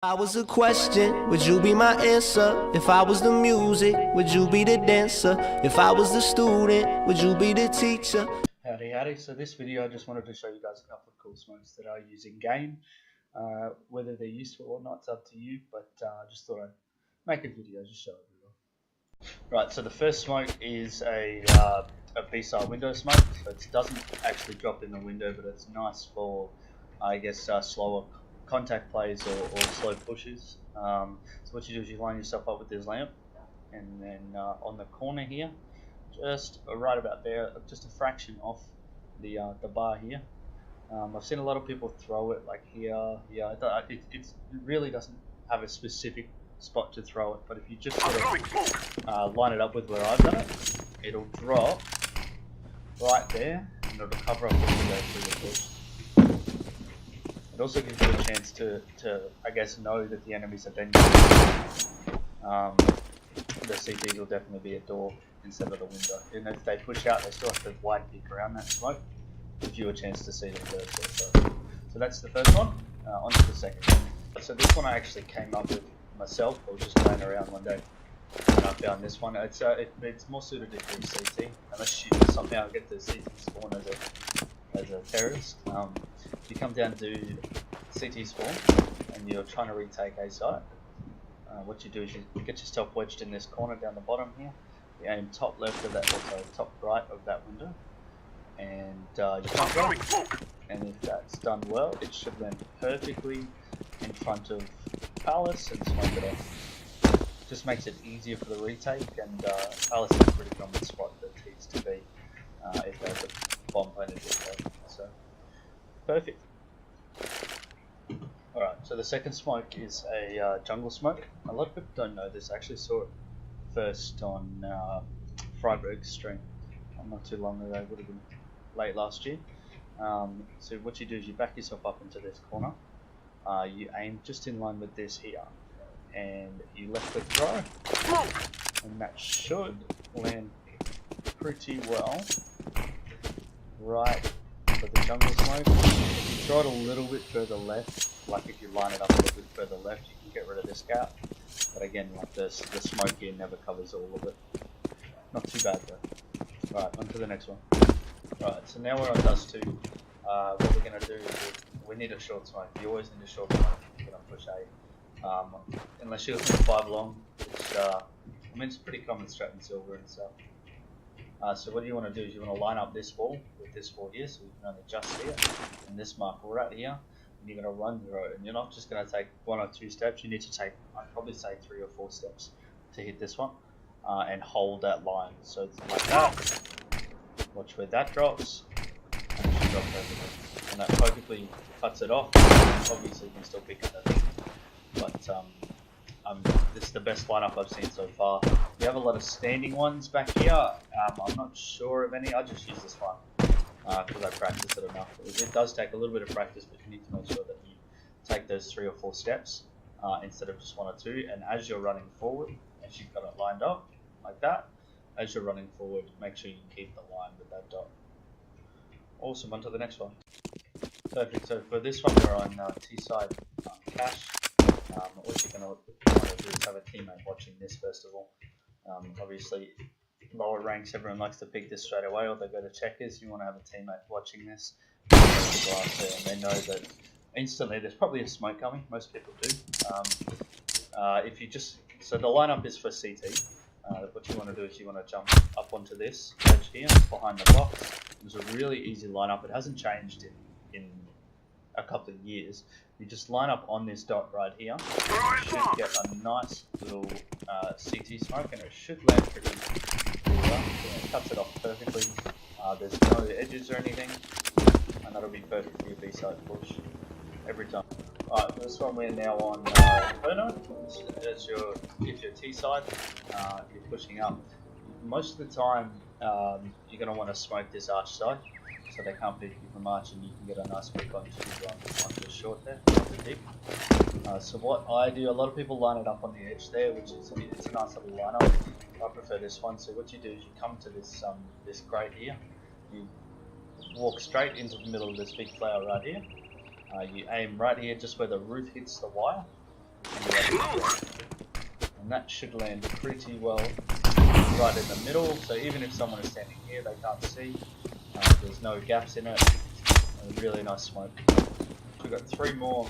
I was a question, would you be my answer? If I was the music, would you be the dancer? If I was the student, would you be the teacher? Howdy. So this video I just wanted to show you guys a couple of cool smokes that I use in game. Whether they're useful or not, it's up to you, but I just thought I'd make a video, just show everyone. Right, so the first smoke is a B-side window smoke, so it doesn't actually drop in the window, but it's nice for, I guess, slower contact plays or slow pushes. So what you do is you line yourself up with this lamp, and then on the corner here, just right about there, just a fraction off the bar here. I've seen a lot of people throw it like here. Yeah, it really doesn't have a specific spot to throw it, but if you just sort of line it up with where I've done it, it'll drop right there, and it'll cover up the window through the bush. It also gives you a chance to I guess, know that the enemies are then the CTs will definitely be a door instead of the window. And if they push out, they still have to wide peek around that smoke. Gives you a chance to see them first. So that's the first one. On to the second one. So this one I actually came up with myself. I was just playing around one day, and I found this one. It's more suited if you're CT, unless you somehow get the CT spawn as a terrorist. You come down to CT spawn, and you're trying to retake A site. What you do is you get yourself wedged in this corner down the bottom here. You aim top left of that, also top right of that window, and you jump right. And if that's done well, it should land perfectly in front of Palace and smoke it off. Just makes it easier for the retake, and Palace is a pretty common spot that needs to be if there's a bomb planted this way. So perfect. Alright, so the second smoke is a jungle smoke. A lot of people don't know this. I actually saw it first on Freiburg's stream not too long ago. It would have been late last year. So what you do is you back yourself up into this corner. You aim just in line with this here, and you left click throw, and that should land pretty well right for the jungle smoke. If you throw it a little bit further left, like if you line it up a little bit further left, you can get rid of this gap. But again, like the smoke here never covers all of it. Not too bad though. Right, on to the next one. Right, so now we're on dust 2. What we're going to do is we need a short smoke. You always need a short smoke if you're going to push A. Unless you're looking for 5 long, which I mean, it's a pretty common strat in silver and stuff. So what you want to do is you want to line up this wall with this wall here, so you can only just see it, and this marker right here, and you're going to run through it. And you're not just going to take 1 or 2 steps, you need to take, I'd probably say 3 or 4 steps to hit this one, and hold that line. So it's like that. Watch where that drops, and it should drop perfectly. And that perfectly cuts it off. Obviously you can still pick it up, but this is the best lineup I've seen so far. We have a lot of standing ones back here. I'm not sure of any. I just use this one because I practice it enough. It does take a little bit of practice, but you need to make sure that you take those 3 or 4 steps instead of just 1 or 2. And as you're running forward, as you've got it lined up like that, as you're running forward, make sure you keep the line with that dot. Awesome, on to the next one. Perfect, so for this one we're on T-side cash. What you're going to do is have a teammate watching this first of all. Obviously, lower ranks, everyone likes to pick this straight away, or they go to checkers. You want to have a teammate watching this. The glass there, and they know that instantly there's probably a smoke coming. Most people do. If you just, so the lineup is for CT. What you want to do is you want to jump up onto this edge here behind the box. It's a really easy lineup. It hasn't changed in a couple of years. You just line up on this dot right here. You should get a nice little CT smoke, and it should land pretty well. It cuts it off perfectly. There's no edges or anything, and that'll be perfect for your B-side push every time. Alright, for this one we're now on Inferno. If you're T-side, you're pushing up. Most of the time, you're going to want to smoke this arch side, so they can't pick you from arch, and you can get a nice pick onto the short there, onto the deep. So what I do, a lot of people line it up on the edge there, which is it's a nice little lineup. I prefer this one. So what you do is you come to this this grate here, you walk straight into the middle of this big flower right here. You aim right here, just where the roof hits the wire, And that should land pretty well right in the middle, so even if someone is standing here, they can't see. There's no gaps in it. A really nice smoke. We've got 3 more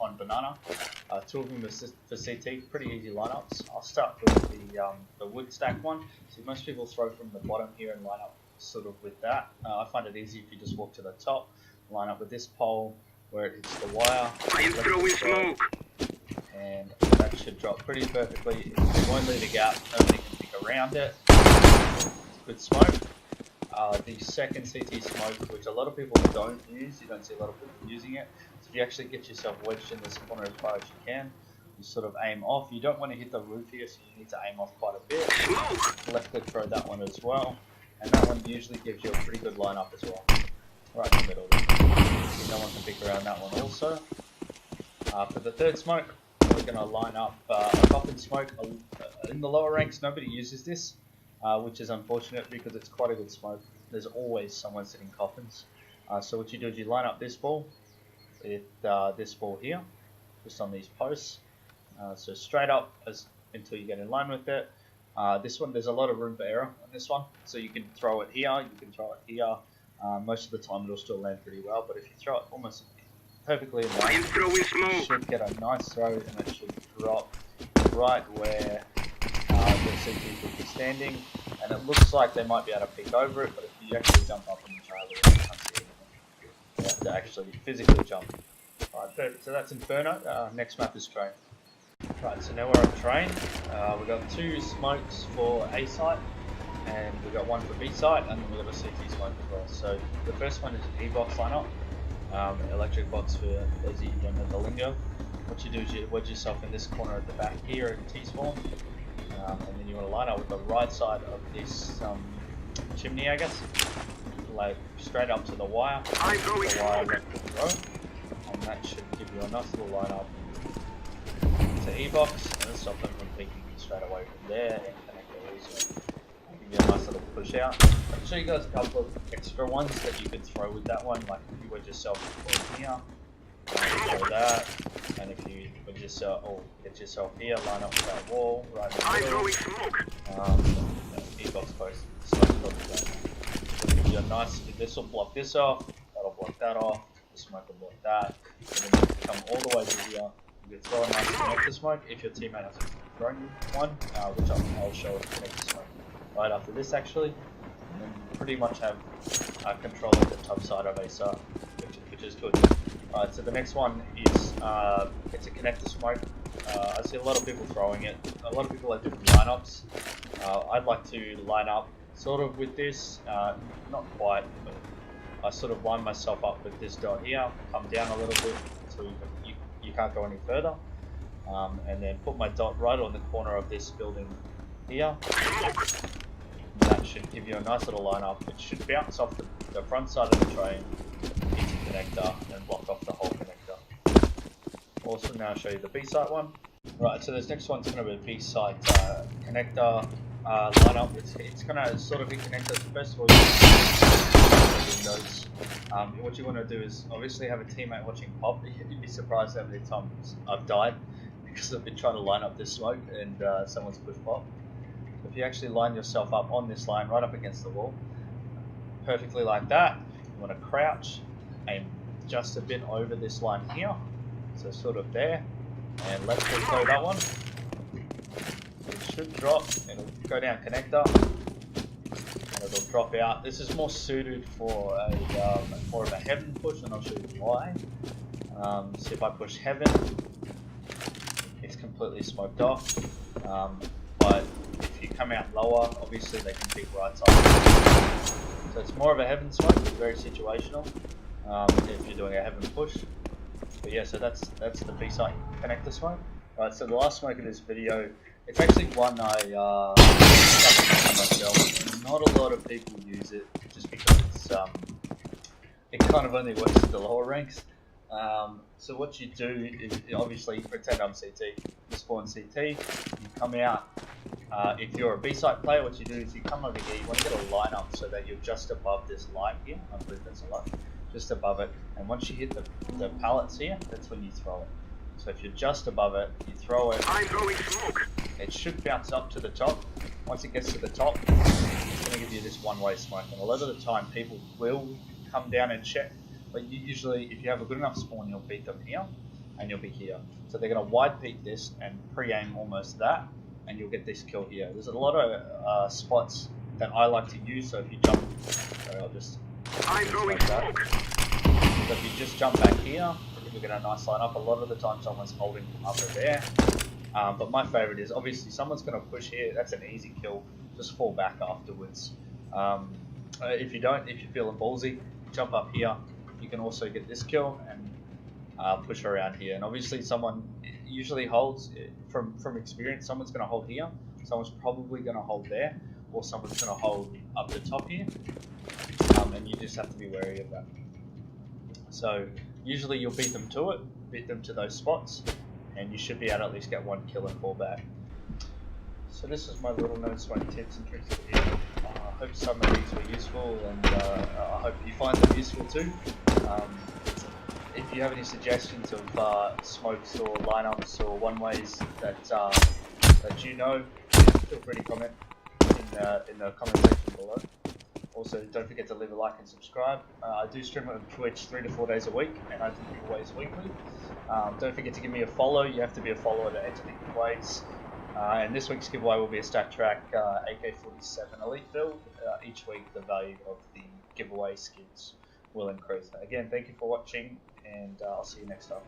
on banana. 2 of them are for CT, pretty easy lineups. I'll start with the wood stack one. So most people throw from the bottom here and line up sort of with that. I find it easy if you just walk to the top, line up with this pole where it hits the wire. I'm throwing smoke. And that should drop pretty perfectly. It won't leave a gap, nobody can pick around it. Good smoke. The second CT smoke, which a lot of people don't use, you don't see a lot of people using it. So if you actually get yourself wedged in this corner as far as you can, you sort of aim off. You don't want to hit the roof here, so you need to aim off quite a bit. Left click throw that one as well. And that one usually gives you a pretty good lineup as well. Right in the middle. No one can pick around that one also. For the third smoke, we're going to line up a coffin smoke. In the lower ranks, nobody uses this, which is unfortunate because it's quite a good smoke. There's always someone sitting coffins. So what you do is you line up this ball with this ball here, just on these posts. So straight up until you get in line with it. This one, there's a lot of room for error on this one. So you can throw it here, you can throw it here. Most of the time it'll still land pretty well, but if you throw it almost perfectly in line, you should get a nice throw and it should drop right where the CT would be standing. And it looks like they might be able to pick over it, but if you actually jump up in the trailer, you can't see anything. You have to actually physically jump. Alright, perfect. So that's Inferno. Next map is Train. Right, so now we're on Train. We've got 2 smokes for A site, and we've got 1 for B site, and then we've got a CT smoke as well. So the first one is E-box lineup. Electric box for those of you who don't know the lingo. What you do is you wedge yourself in this corner at the back here in T-spawn, and then you want to line up with the right side of this chimney, I guess, like straight up to the wire. The wire left to throw, and that should give you a nice little line up to E-box, and then stop them from picking straight away from there and connect it also. Give you a nice little push out. I'll show you guys a couple of extra ones that you could throw with that one, like if you wedge yourself in here, throw that, and if you wedge yourself or get yourself here, line up with that wall right in the middle. E-box post, give you a nice, this will block this off, that'll block that off, the smoke will block that, and then you come all the way to here. You can throw a nice connector smoke if your teammate hasn't thrown you one, which I'll show a connector smoke right after this actually, and then you pretty much have control of the top side of a site, which is good. Alright, so the next one is it's a connector smoke. I see a lot of people throwing it. A lot of people have different lineups. I'd like to line up sort of with this, not quite, but I sort of line myself up with this dot here, come down a little bit until you can't go any further, and then put my dot right on the corner of this building here. That should give you a nice little lineup. It should bounce off the front side of the train into the connector and block off the whole connector. Also, now I'll show you the B site one. Right, so this next one's going to be a B site connector lineup. It's going to sort of be connectors. First of all, windows. What you want to do is obviously have a teammate watching pop. You'd be surprised how many times I've died because I've been trying to line up this smoke and someone's pushed pop. If you actually line yourself up on this line right up against the wall, perfectly like that, you want to crouch, aim just a bit over this line here, so sort of there, and left click throw that one. It should drop, it'll go down connector, and it'll drop out. This is more suited for a more of a heaven push, and I'll show you why. So if I push heaven, it's completely smoked off, but if you come out lower, obviously they can pick right side. So it's more of a heaven smoke, it's very situational if you're doing a heaven push. But yeah, so that's the B site connector smoke. Right, so the last smoke of this video, it's actually one I myself. Not a lot of people use it just because it's it kind of only works at the lower ranks. So what you do is obviously pretend I'm CT, you spawn CT, you come out. If you're a B-site player, what you do is you come over here, you want to get a line up so that you're just above this light here. I believe that's a light. Just above it. And once you hit the pallets here, that's when you throw it. So if you're just above it, you throw it. I'm throwing smoke. It should bounce up to the top. Once it gets to the top, it's going to give you this one-way smoke. And a lot of the time, people will come down and check. But you usually, if you have a good enough spawn, you'll beat them here, and you'll be here. So they're going to wide peek this and pre-aim almost that, and you'll get this kill here. There's a lot of spots that I like to use. So if you jump, sorry, I'll just I'm throwing that. smoke. So if you just jump back here, you'll get a nice line up. A lot of the time, someone's holding from up there. But my favorite is obviously someone's going to push here. That's an easy kill. Just fall back afterwards. If you're feeling ballsy, jump up here. You can also get this kill and push around here. And obviously, someone usually holds from experience. Someone's going to hold here. Someone's probably going to hold there, or someone's going to hold up the top here. And you just have to be wary of that. So usually you'll beat them to it, beat them to those spots, and you should be able to at least get one kill and fall back. So this is my little notes, my tips and tricks for you. I hope some of these were useful, and I hope you find them useful too. If you have any suggestions of smokes or lineups or one-ways that you know, feel free to comment in the comment section below. Also, don't forget to leave a like and subscribe. I do stream on Twitch 3 to 4 days a week, and I do giveaways weekly. Don't forget to give me a follow. You have to be a follower to enter the giveaways. And this week's giveaway will be a Stat Track AK-47 Elite build. Each week, the value of the giveaway skins will increase. Again, thank you for watching, and I'll see you next time.